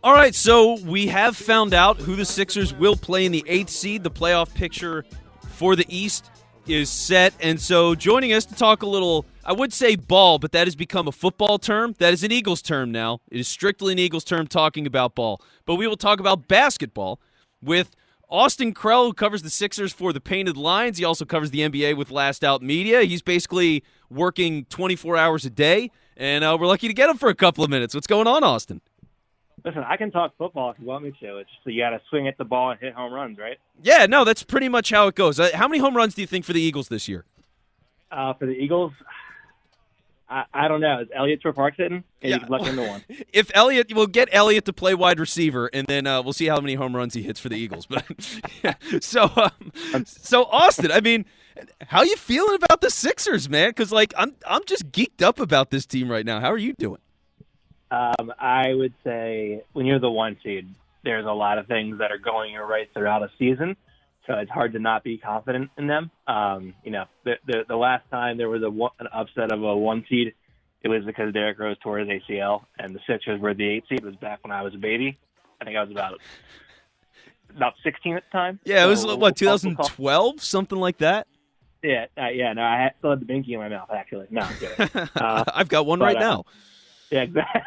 All right, so we have found out who the Sixers will play in the 8th seed. The playoff picture for the East is set. And so joining us to talk a little, I would say ball, but that has become a football term. That is an Eagles term now. It is strictly an Eagles term talking about ball. But we will talk about basketball with Austin Krell, who covers the Sixers for the Painted Lions. He also covers the NBA with Last Out Media. He's basically working 24 hours a day, and we're lucky to get him for a couple of minutes. What's going on, Austin? Listen, I can talk football if you want me to. It's just you got to swing at the ball and hit home runs, right? Yeah, no, that's pretty much how it goes. How many home runs do you think for the Eagles this year? For the Eagles, I don't know. Is Elliott for Park sitting? Yeah. You can luck into one. If Elliott, we'll get Elliott to play wide receiver, and then we'll see how many home runs he hits for the Eagles. But yeah. So Austin, I mean, how you feeling about the Sixers, man? Because I'm just geeked up about this team right now. How are you doing? I would say when you're the 1 seed, there's a lot of things that are going your right throughout a season, so it's hard to not be confident in them. The last time there was an upset of a 1 seed, it was because Derrick Rose tore his ACL, and the Sixers were the 8 seed. It was back when I was a baby. I think I was about 16 at the time. Yeah, it was 2012, something like that. Yeah. No, I still had the binky in my mouth. Actually, no, I'm kidding. I've got one right now. Yeah, exactly.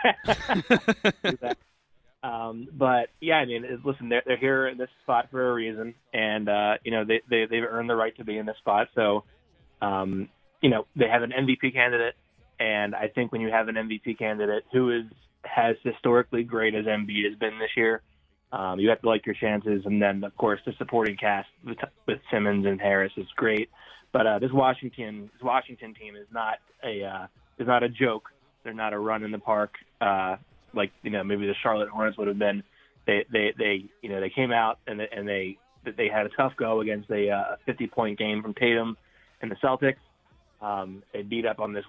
But yeah, I mean, listen, they're here in this spot for a reason, and they've earned the right to be in this spot. So, they have an MVP candidate, and I think when you have an MVP candidate who has historically great as Embiid has been this year, you have to like your chances. And then, of course, the supporting cast with Simmons and Harris is great. But this Washington team is not a joke. They're not a run in the park maybe the Charlotte Hornets would have been. They came out and they had a tough go against a 50-point game from Tatum and the Celtics. They beat up on this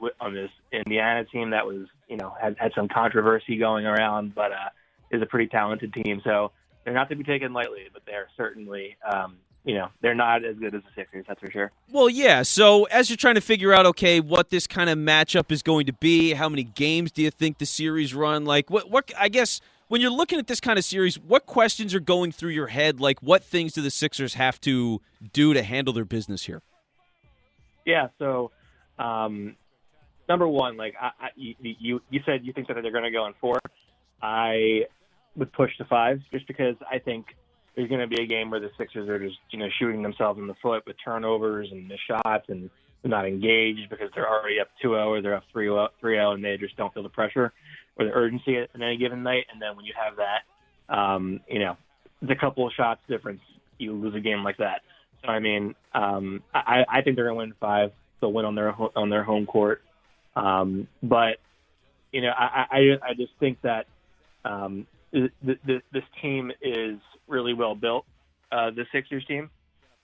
Indiana team that was had some controversy going around, but is a pretty talented team. So they're not to be taken lightly, but they're certainly they're not as good as the Sixers, that's for sure. Well, yeah, so as you're trying to figure out, okay, what this kind of matchup is going to be, how many games do you think the series run? Like, what I guess, when you're looking at this kind of series, what questions are going through your head? Like, what things do the Sixers have to do to handle their business here? Yeah, so number one, you said you think that they're going to go in 4. I would push to 5 just because I think there's going to be a game where the Sixers are just, shooting themselves in the foot with turnovers and missed shots, and they're not engaged because they're already up 2-0 or they're up 3-0, and they just don't feel the pressure or the urgency at any given night. And then when you have that, it's a couple of shots difference, you lose a game like that. So, I mean, I think they're going to win 5. They'll win on their home court. But, I just think that this team is really well built, the Sixers team,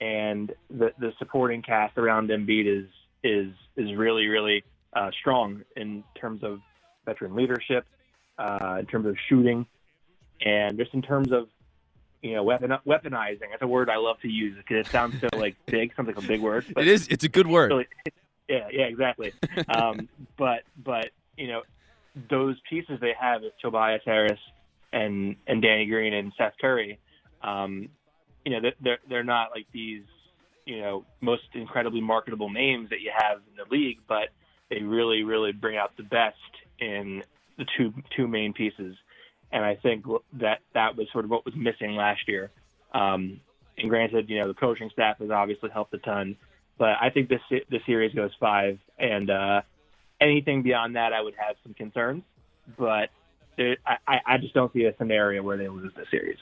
and the supporting cast around Embiid is really, really strong in terms of veteran leadership, in terms of shooting, and just in terms of weaponizing. That's a word I love to use because it sounds so big, sounds like a big word. But it is. It's a good word. Really, yeah, exactly. But those pieces they have is Tobias Harris and Danny Green and Seth Curry. They're not like these, most incredibly marketable names that you have in the league, but they really, really bring out the best in the two main pieces. And I think that was sort of what was missing last year. And granted, the coaching staff has obviously helped a ton, but I think this series goes 5, and anything beyond that, I would have some concerns. But I just don't see a scenario where they lose this series.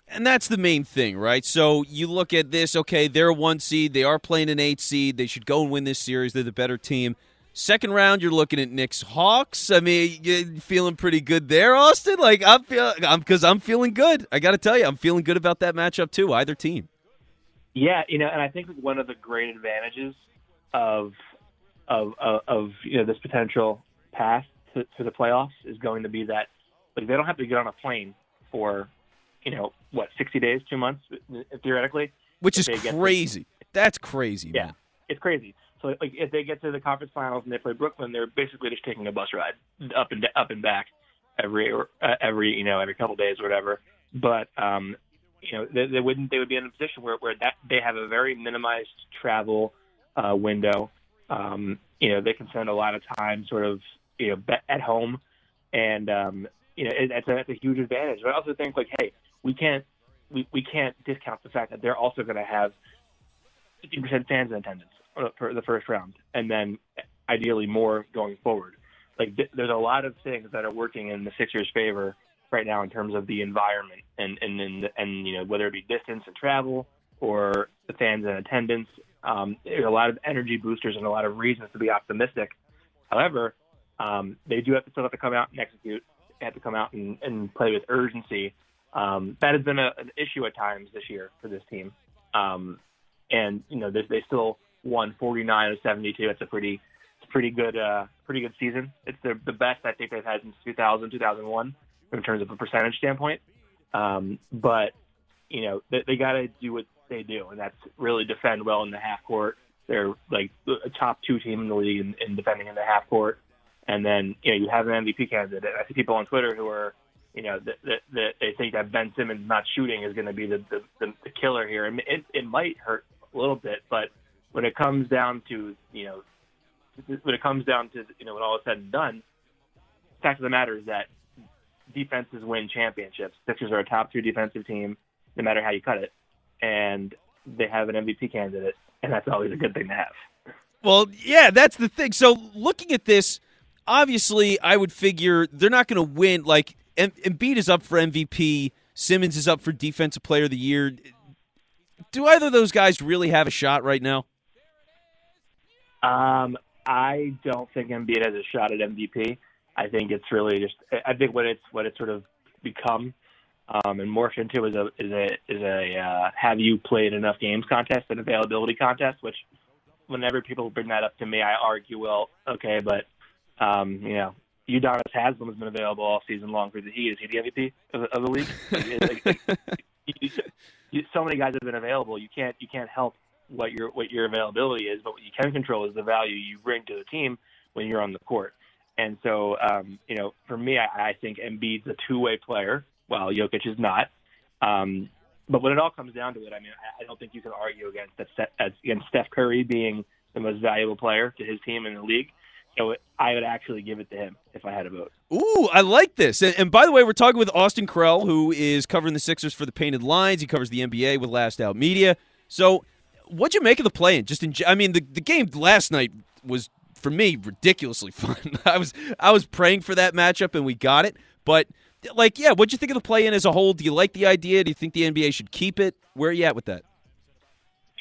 And that's the main thing, right? So you look at this, okay, they're a 1 seed. They are playing an 8 seed. They should go and win this series. They're the better team. Second round, you're looking at Knicks Hawks. I mean, you're feeling pretty good there, Austin. I'm feeling good. I got to tell you, I'm feeling good about that matchup too, either team. Yeah, and I think one of the great advantages of this potential path to the playoffs is going to be that they don't have to get on a plane for 60 days, 2 months, theoretically. Which is crazy. That's crazy, yeah, man. It's crazy. So, if they get to the conference finals and they play Brooklyn, they're basically just taking a bus ride up and back. every couple days or whatever. But they would be in a position where they have a very minimized travel window. They can spend a lot of time sort of at home, and that's a huge advantage. But I also think hey, we can't discount the fact that they're also going to have 50% fans in attendance for the first round, and then ideally more going forward. There's a lot of things that are working in the Sixers' favor right now in terms of the environment and whether it be distance and travel or the fans in attendance. There's a lot of energy boosters and a lot of reasons to be optimistic. However, they do still have to come out and execute. They have to come out and play with urgency. That has been an issue at times this year for this team. They still won 49 of 72. It's a pretty good season. It's the best I think they've had since 2001 in terms of a percentage standpoint. But they got to do what they do, and that's really defend well in the half court. They're a top 2 team in the league in defending in the half court. And then you have an MVP candidate. I see people on Twitter who are they think that Ben Simmons not shooting is going to be the killer here, and it might hurt a little bit. But when it comes down to when all is said and done, the fact of the matter is that defenses win championships. Sixers are a top 2 defensive team, no matter how you cut it, and they have an MVP candidate, and that's always a good thing to have. Well, yeah, that's the thing. So looking at this, obviously, I would figure they're not going to win. Embiid is up for MVP. Simmons is up for Defensive Player of the Year. Do either of those guys really have a shot right now? I don't think Embiid has a shot at MVP. I think it's really just. I think what it's sort of become and morphed into is a have you played enough games contest, an availability contest. Which, whenever people bring that up to me, I argue, well, okay, but Udonis Haslem has been available all season long for the Heat. Is he the MVP of the league? So many guys have been available. You can't help what your availability is, but what you can control is the value you bring to the team when you're on the court. And so, for me, I think Embiid's a two-way player, while Jokic is not. But when it all comes down to it, I don't think you can argue against Steph Curry being the most valuable player to his team in the league. So I would actually give it to him if I had a vote. Ooh, I like this. And by the way, we're talking with Austin Krell, who is covering the Sixers for the Painted Lines. He covers the NBA with Last Out Media. So what'd you make of the play-in? The game last night was, for me, ridiculously fun. I was praying for that matchup, and we got it. But, what'd you think of the play-in as a whole? Do you like the idea? Do you think the NBA should keep it? Where are you at with that?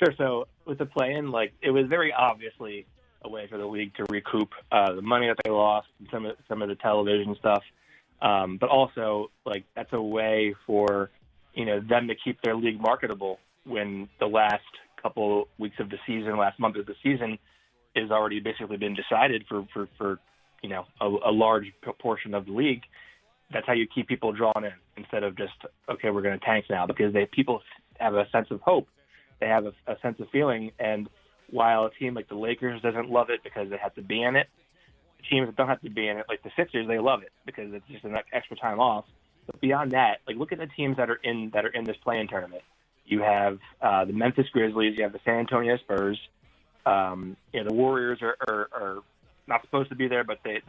Sure. So with the play-in, it was very obviously a way for the league to recoup the money that they lost and some of the television stuff. But also, that's a way for, them to keep their league marketable when the last couple weeks of the season, last month of the season is already basically been decided for a large portion of the league. That's how you keep people drawn in instead of just, okay, we're going to tank now, because people have a sense of hope. They have a sense of feeling. And while a team like the Lakers doesn't love it because they have to be in it, teams that don't have to be in it, like the Sixers, they love it because it's just an extra time off. But beyond that, look at the teams that are in this play-in tournament. You have the Memphis Grizzlies, you have the San Antonio Spurs. The Warriors are not supposed to be there, but they're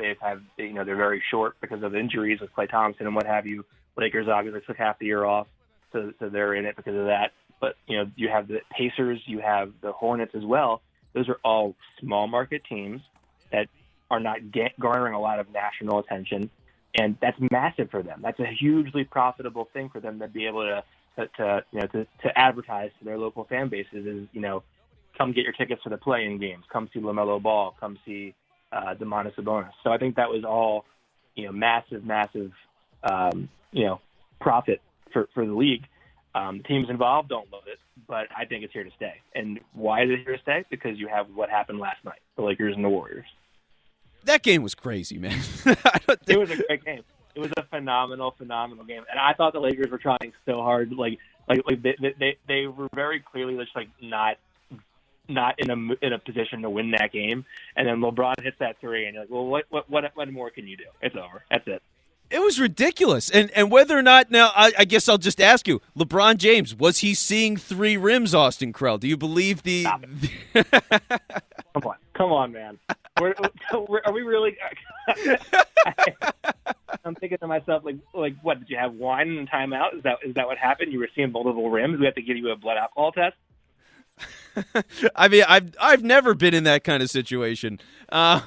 very short because of injuries with Klay Thompson and what have you. Lakers obviously took half the year off, so they're in it because of that. But you have the Pacers, you have the Hornets as well. Those are all small market teams that are not garnering a lot of national attention, and that's massive for them. That's a hugely profitable thing for them to be able to advertise to their local fan bases. Is come get your tickets for the play-in games, come see LaMelo Ball, come see Domantas Sabonis. So I think that was all massive profit for the league. The teams involved don't love it, but I think it's here to stay. And why is it here to stay? Because you have what happened last night, the Lakers and the Warriors. That game was crazy, man. It was a great game. It was a phenomenal game. And I thought the Lakers were trying so hard. They were very clearly just not in a position to win that game. And then LeBron hits that three, and you're like, well, what more can you do? It's over. That's it. It was ridiculous. And whether or not, now, I guess I'll just ask you, LeBron James, was he seeing 3 rims, Austin Krell? Do you believe the... Come on, man. Are we really... I'm thinking to myself, like, what, did you have wine in timeout? Is that what happened? You were seeing multiple rims? We have to give you a blood alcohol test? I mean, I've never been in that kind of situation. But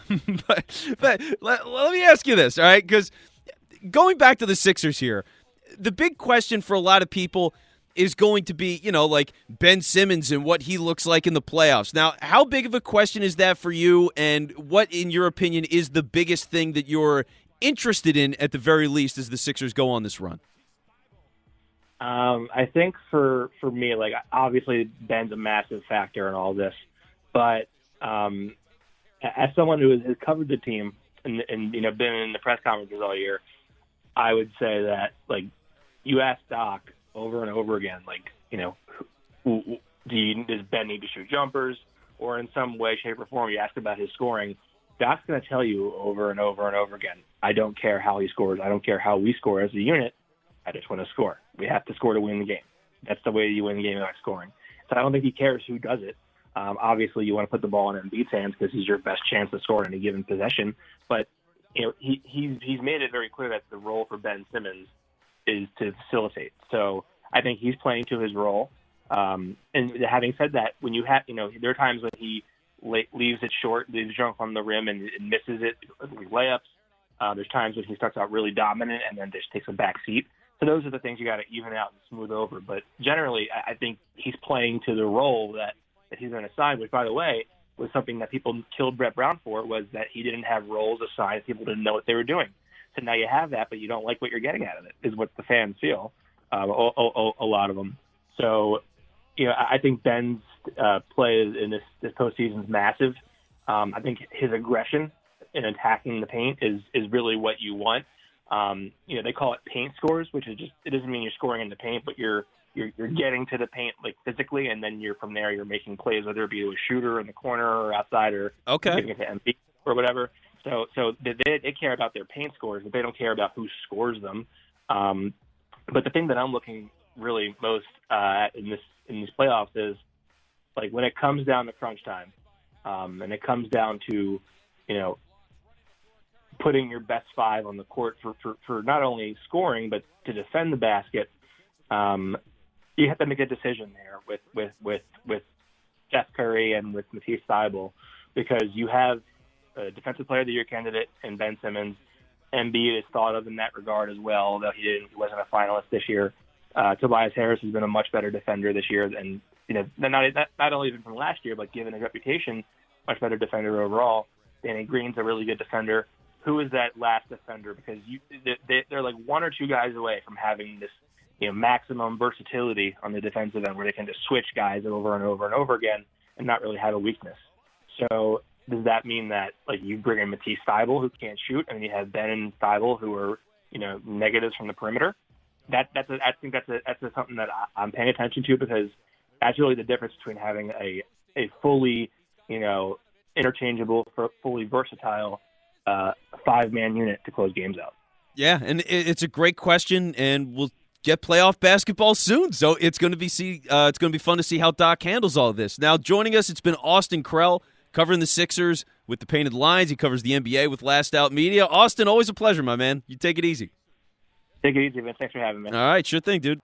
let me ask you this, all right? Because going back to the Sixers here, the big question for a lot of people is going to be, like Ben Simmons and what he looks like in the playoffs. Now, how big of a question is that for you, and what, in your opinion, is the biggest thing that you're interested in, at the very least, as the Sixers go on this run? I think for me, like, obviously Ben's a massive factor in all this, but as someone who has covered the team and been in the press conferences all year, I would say that, like, you ask Doc over and over again, like, does Ben need to shoot jumpers, or in some way, shape, or form you ask about his scoring, Doc's going to tell you over and over and over again, I don't care how he scores, I don't care how we score as a unit, I just want to score. We have to score to win the game. That's the way you win the game by scoring. So I don't think he cares who does it. Obviously, you want to put the ball in Embiid's hands because he's your best chance to score in any given possession. But he's made it very clear that the role for Ben Simmons is to facilitate. So I think he's playing to his role. And having said that, when you have, there are times when he leaves it short, leaves junk on the rim and misses it with layups. There's times when he starts out really dominant and then just takes a back seat. So those are the things you got to even out and smooth over. But generally, I think he's playing to the role that he's been assigned, which, by the way, was something that people killed Brett Brown for, was that he didn't have roles assigned. People didn't know what they were doing. So now you have that, but you don't like what you're getting out of it, is what the fans feel, a lot of them. So, I think Ben's play in this postseason is massive. I think his aggression in attacking the paint is really what you want. They call it paint scores, which is just, it doesn't mean you're scoring in the paint, but you're getting to the paint, like, physically, and then from there you're making plays, whether it be to a shooter in the corner or outside, or giving it to MB or whatever. So they care about their paint scores, but they don't care about who scores them. But the thing that I'm looking really most at in these playoffs is, like, when it comes down to crunch time, and it comes down to putting your best 5 on the court for not only scoring but to defend the basket. You have to make a decision there with Steph Curry and with Matisse Thybulle, because you have a Defensive Player of the Year candidate in Ben Simmons. Embiid is thought of in that regard as well, although he wasn't a finalist this year. Tobias Harris has been a much better defender this year than, not only even from last year, but given his reputation, much better defender overall. Danny Green's a really good defender. Who is that last defender? Because they're like 1 or 2 guys away from having this, maximum versatility on the defensive end, where they can just switch guys over and over and over again and not really have a weakness. So does that mean that, like, you bring in Matisse Thybulle, who can't shoot, and you have Ben and Thybulle, who are, negatives from the perimeter? I think that's something that I'm paying attention to, because that's really the difference between having a fully, interchangeable, fully versatile 5-man unit to close games out. Yeah, and it's a great question, and we'll get playoff basketball soon, so it's going to be fun to see how Doc handles all of this. Now, joining us, it's been Austin Krell, covering the Sixers with the Painted Lines. He covers the NBA with Last Out Media. Austin, always a pleasure, my man. You take it easy. Take it easy, man. Thanks for having me. All right, sure thing, dude.